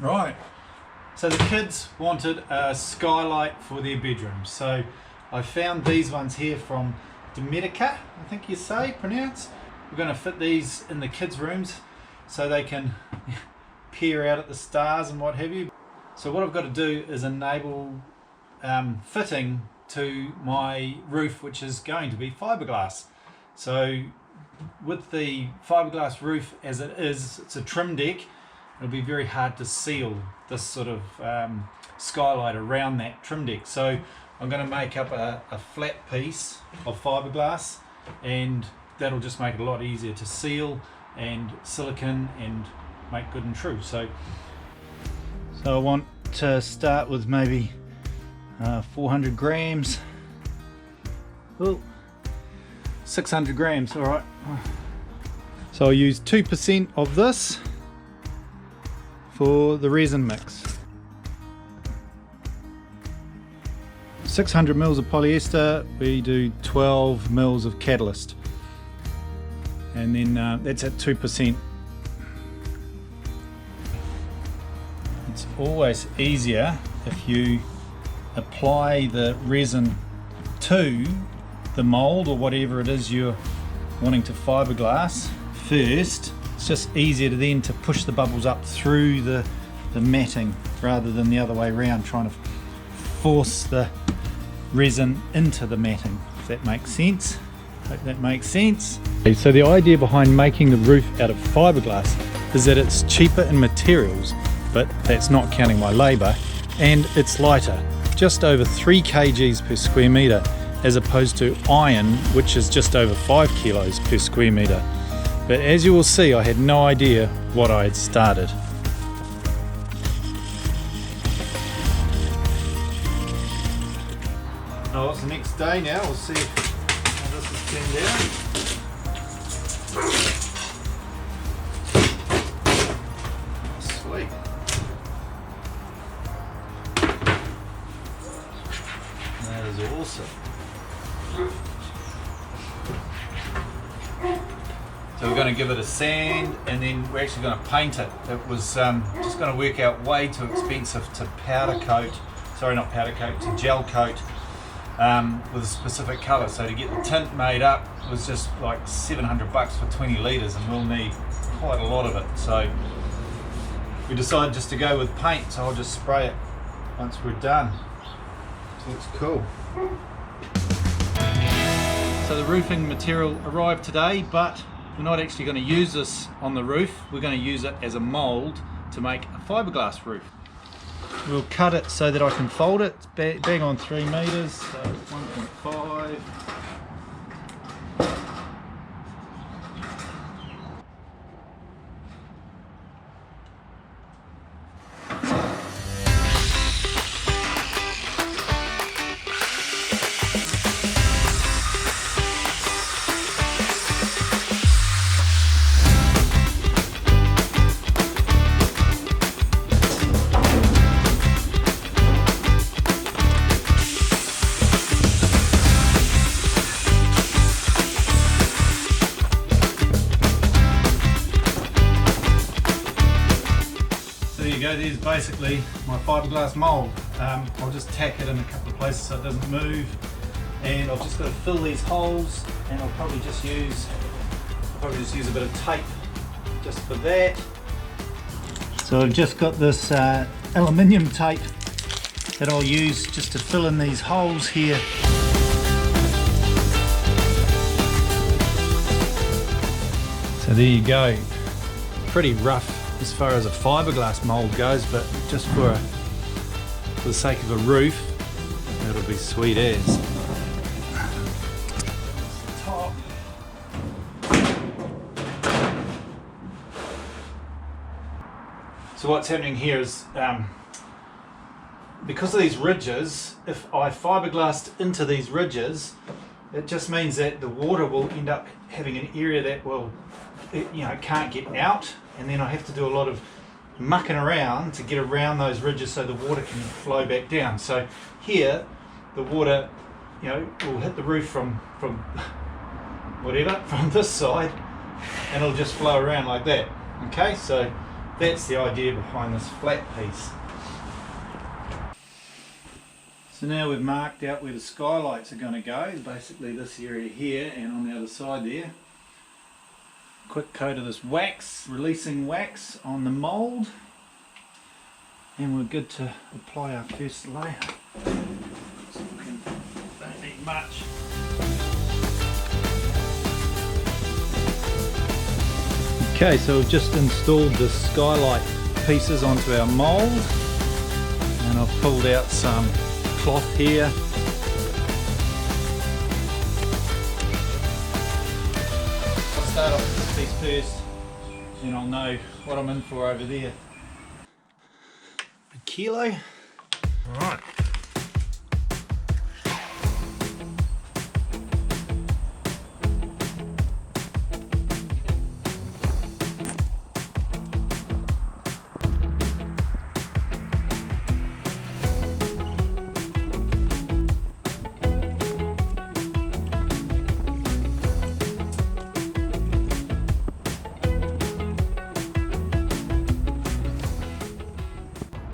Right, so the kids wanted a skylight for their bedroom, so I found these ones here from Dometica, I think you pronounce. We're going to fit these in the kids' rooms so they can peer out at the stars and what have you. So what I've got to do is enable fitting to my roof, which is going to be fiberglass. So with the fiberglass roof as it is, it's a trim deck. It'll be very hard to seal this sort of skylight around that trim deck. So I'm going to make up a flat piece of fiberglass, and that'll just make it a lot easier to seal and silicone and make good and true. So I want to start with maybe 400 grams. Oh, 600 grams, all right. So I'll use 2% of this for the resin mix. 600 mils of polyester, we do 12 mils of catalyst, and then that's at 2%. It's always easier if you apply the resin to the mold or whatever it is you're wanting to fiberglass first. It's just easier then to push the bubbles up through the matting rather than the other way around, trying to force the resin into the matting, if that makes sense. Hope that makes sense. So the idea behind making the roof out of fiberglass is that it's cheaper in materials, but that's not counting my labour, and it's lighter, just over 3 kgs per square metre, as opposed to iron, which is just over 5 kilos per square metre. But as you will see, I had no idea what I had started. Oh, it's the next day now. We'll see how this is turned out. Sweet. That is awesome. So we're going to give it a sand, and then we're actually going to paint it. It was just going to work out way too expensive to powder coat, sorry, not powder coat, to gel coat with a specific colour. So to get the tint made up was just like $700 for 20 litres, and we'll need quite a lot of it. So we decided just to go with paint, so I'll just spray it once we're done. So it's cool. So the roofing material arrived today, but we're not actually going to use this on the roof. We're going to use it as a mould to make a fiberglass roof. We'll cut it so that I can fold it. It's bang on 3 metres, so 1.5. There's basically my fiberglass mould. I'll just tack it in a couple of places so it doesn't move, and I've just got to fill these holes, and I'll probably just use a bit of tape just for that. So I've just got this aluminium tape that I'll use just to fill in these holes here. So there you go, pretty rough as far as a fiberglass mould goes, but just for the sake of a roof, that'll be sweet as. Top. So what's happening here is, because of these ridges, if I fiberglassed into these ridges, it just means that the water will end up having an area that will, can't get out, and then I have to do a lot of mucking around to get around those ridges so the water can flow back down. So here, the water, will hit the roof from this side, and it'll just flow around like that. Okay, so that's the idea behind this flat piece. So now we've marked out where the skylights are going to go, basically this area here and on the other side there. Quick coat of this wax, releasing wax on the mould, and we're good to apply our first layer. So don't need much. Okay, so we've just installed the skylight pieces onto our mould, and I've pulled out some cloth here. I'll start off with this piece first, and I'll know what I'm in for over there. A kilo. Alright.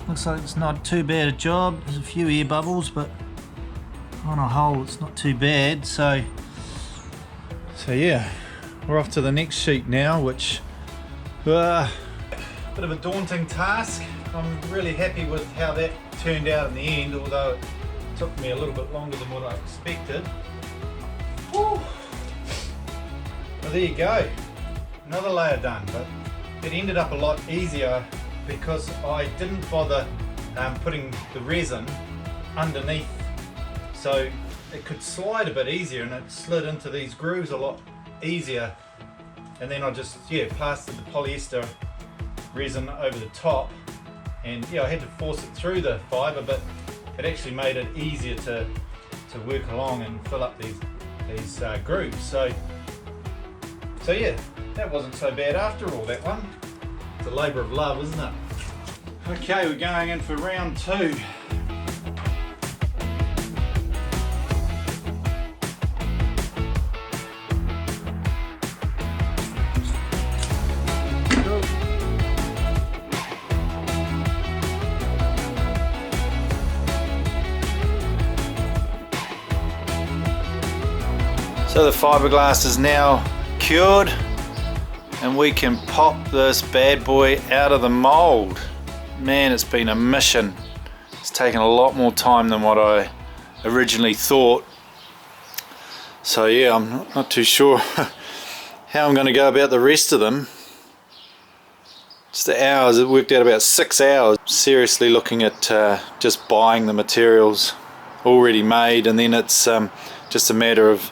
Looks like it's not too bad a job. There's a few air bubbles, but on a whole it's not too bad. So yeah, we're off to the next sheet now, which bit of a daunting task. I'm really happy with how that turned out in the end, although it took me a little bit longer than what I expected. Woo. Well, there you go, another layer done, but it ended up a lot easier because I didn't bother putting the resin underneath, so it could slide a bit easier, and it slid into these grooves a lot easier. And then I just plastered the polyester resin over the top, and I had to force it through the fibre, but it actually made it easier to work along and fill up these grooves. So yeah, that wasn't so bad after all, that one. It's a labour of love, isn't it? Okay, we're going in for round 2. So the fiberglass is now cured, and we can pop this bad boy out of the mold. Man, it's been a mission. It's taken a lot more time than what I originally thought. So yeah, I'm not too sure how I'm going to go about the rest of them. Just the hours, it worked out about 6 hours. Seriously looking at just buying the materials already made, and then it's just a matter of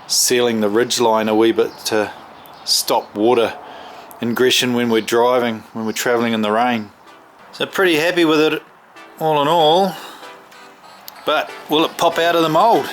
sealing the ridge line a wee bit to stop water ingression when we're driving, when we're travelling in the rain. So pretty happy with it all in all, but will it pop out of the mould?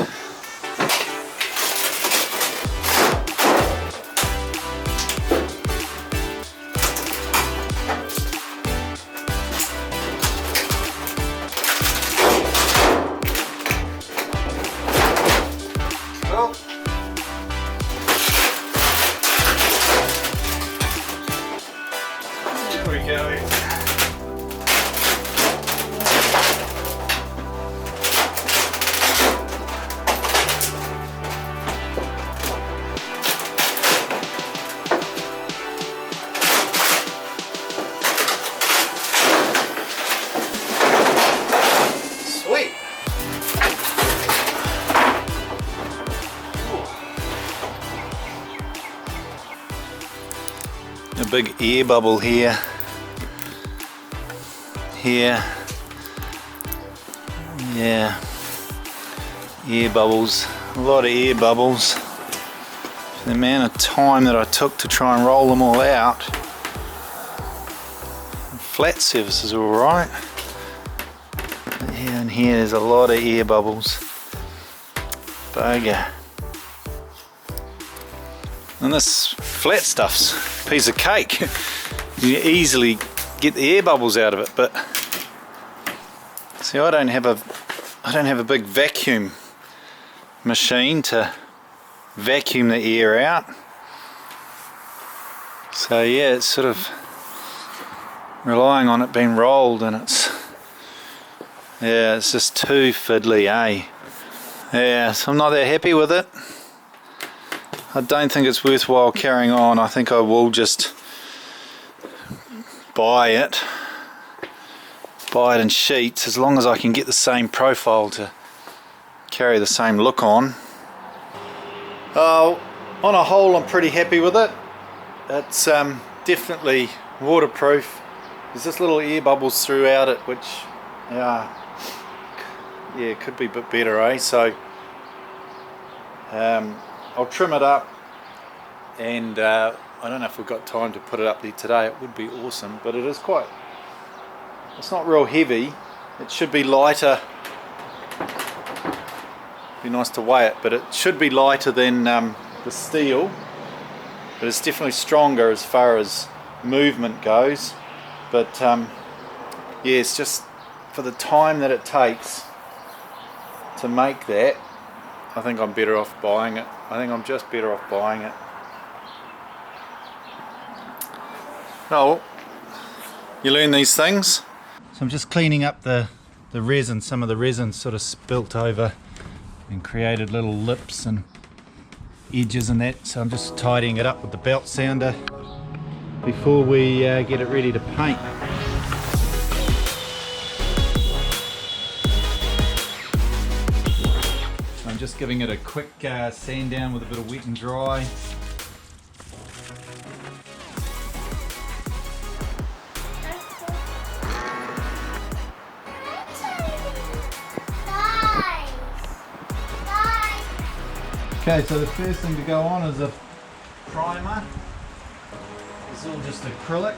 A big air bubble here, yeah, air bubbles, a lot of air bubbles. For the amount of time that I took to try and roll them all out. The flat surface is alright. Here and here there's a lot of air bubbles. Bugger. And this flat stuff's a piece of cake. You easily get the air bubbles out of it, but see, I don't have a big vacuum machine to vacuum the air out. So yeah, it's sort of relying on it being rolled, and it's just too fiddly, eh? Yeah, so I'm not that happy with it. I don't think it's worthwhile carrying on. I think I will just buy it in sheets, as long as I can get the same profile to carry the same look on. On a whole, I'm pretty happy with it. It's definitely waterproof. There's just little air bubbles throughout it, which could be a bit better, eh? So I'll trim it up, and I don't know if we've got time to put it up there today. It would be awesome, but it is quite, it's not real heavy. It should be lighter. Be nice to weigh it, but it should be lighter than the steel, but it's definitely stronger as far as movement goes. But it's just for the time that it takes to make that, I think I'm better off buying it. I think I'm just better off buying it. Oh, you learn these things. So I'm just cleaning up the resin. Some of the resin sort of spilt over and created little lips and edges and that, so I'm just tidying it up with the belt sounder before we get it ready to paint. So I'm just giving it a quick sand down with a bit of wet and dry. Okay, so the first thing to go on is a primer. It's all just acrylic.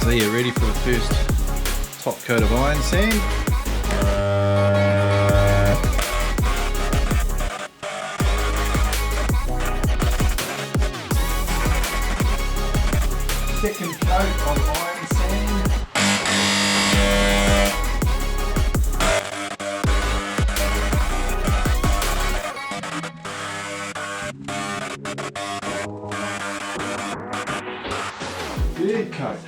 So you're ready for the first top coat of iron sand. Second coat of iron sand. Third coat.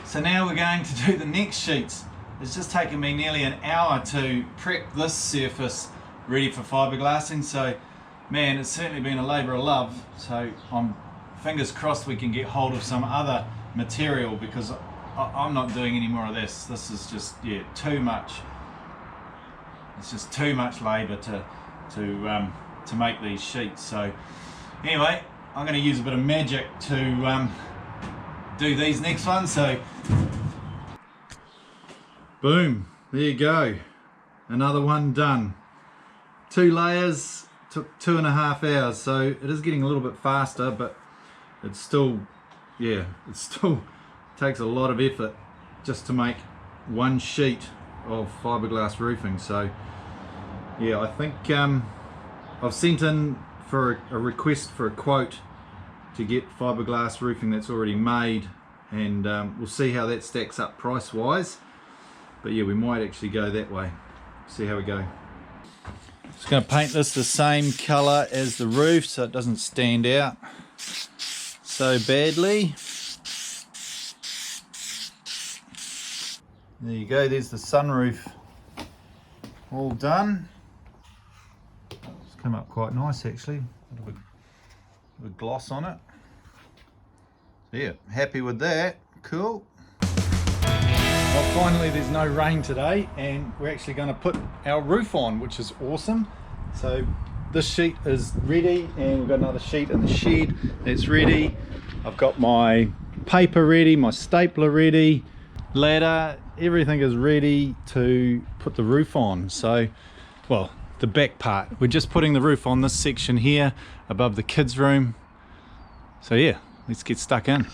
So now we're going to do the next sheets. It's just taken me nearly an hour to prep this surface ready for fiberglassing, so man, it's certainly been a labour of love. So I'm fingers crossed we can get hold of some other material, because I'm not doing any more of this. This is just too much. It's just too much labour to make these sheets. So anyway, I'm going to use a bit of magic to do these next ones. So boom, there you go, another one done. 2 layers, took 2.5 hours, so it is getting a little bit faster, but it's still, it still takes a lot of effort just to make one sheet of fiberglass roofing. So I think I've sent in for a request for a quote to get fiberglass roofing that's already made, and we'll see how that stacks up price wise. But we might actually go that way. See how we go. Just going to paint this the same colour as the roof so it doesn't stand out so badly. There you go, there's the sunroof all done. It's come up quite nice actually. A bit of gloss on it. So happy with that. Cool. Well, finally there's no rain today, and we're actually going to put our roof on, which is awesome. So this sheet is ready, and we've got another sheet in the shed that's ready. I've got my paper ready, my stapler ready, ladder, everything is ready to put the roof on. So, well, the back part. We're just putting the roof on this section here above the kids' room. So let's get stuck in.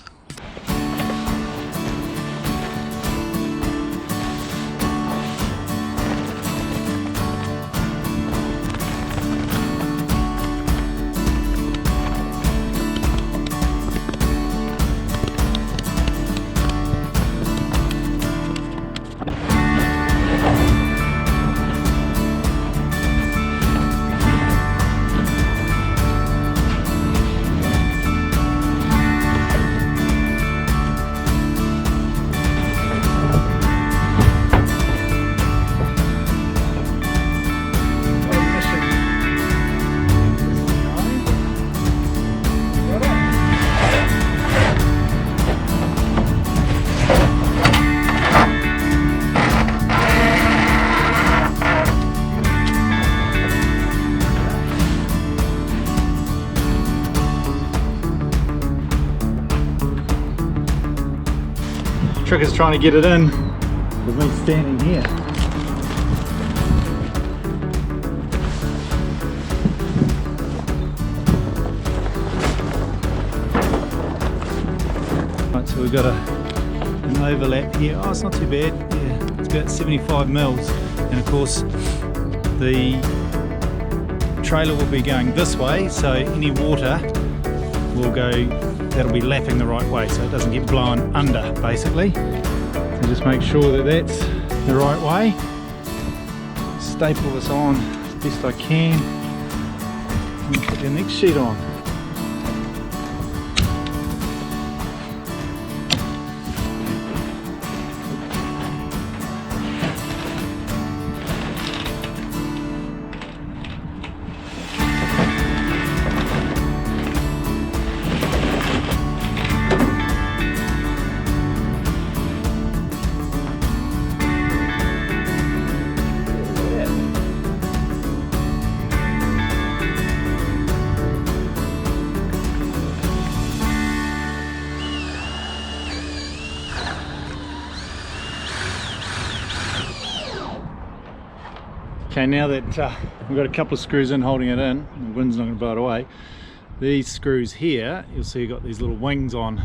trick is trying to get it in with me standing here. Right, so we've got an overlap here. Oh, it's not too bad. Yeah, it's about 75 mils, and of course the trailer will be going this way, so any water will go, that'll be lapping the right way so it doesn't get blown under basically. So just make sure that that's the right way. Staple this on as best I can and put the next sheet on. Okay, now that we've got a couple of screws in holding it in, the wind's not going to blow it away, these screws here, you'll see you've got these little wings on.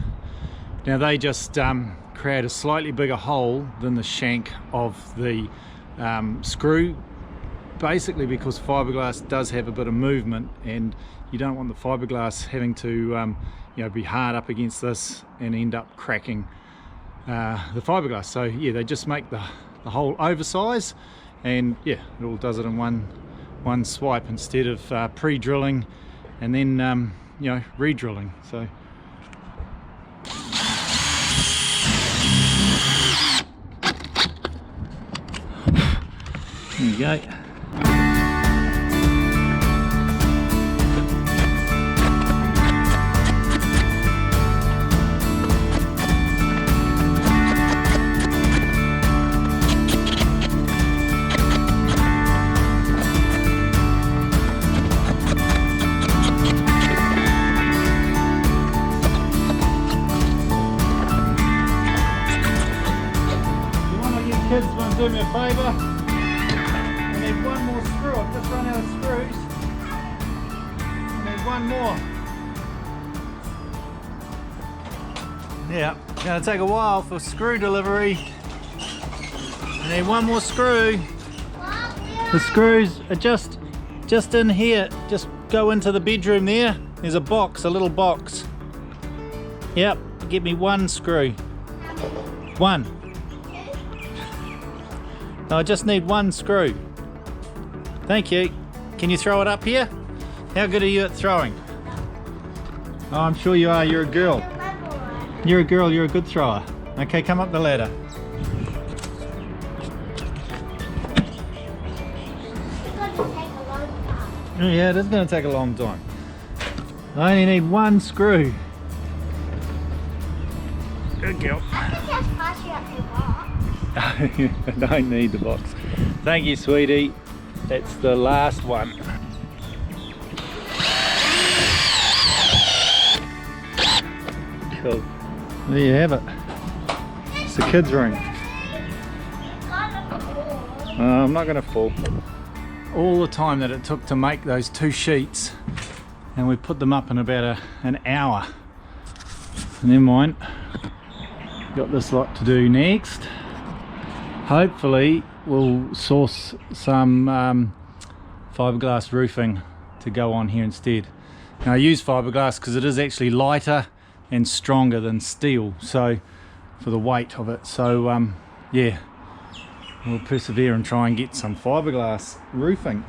Now they just create a slightly bigger hole than the shank of the screw, basically because fiberglass does have a bit of movement and you don't want the fiberglass having to you know, be hard up against this and end up cracking the fiberglass. So yeah, they just make the hole oversize, and yeah, it all does it in one swipe instead of pre-drilling and then you know, re-drilling. So there you go. Kids, want to do me a favour? I need one more screw. I've just run out of screws. I need one more. Yeah, it's going to take a while for screw delivery. I need one more screw. The screws are just in here. Just go into the bedroom there. There's a box, a little box. Yep, get me one screw. One. No, I just need one screw. Thank you. Can you throw it up here? How good are you at throwing? Oh, I'm sure you are. You're a girl. You're a girl. You're a good thrower. Okay, come up the ladder. Yeah, it is going to take a long time. I only need one screw. Good girl. I don't need the box. Thank you, sweetie. That's the last one. Cool. There you have it. It's the kids' room. I'm not going to fall. All the time that it took to make those two sheets, and we put them up in about an hour. And then mine. Got this lot to do next. Hopefully we'll source some fiberglass roofing to go on here instead. Now I use fiberglass because it is actually lighter and stronger than steel, so for the weight of it. So yeah, we'll persevere and try and get some fiberglass roofing.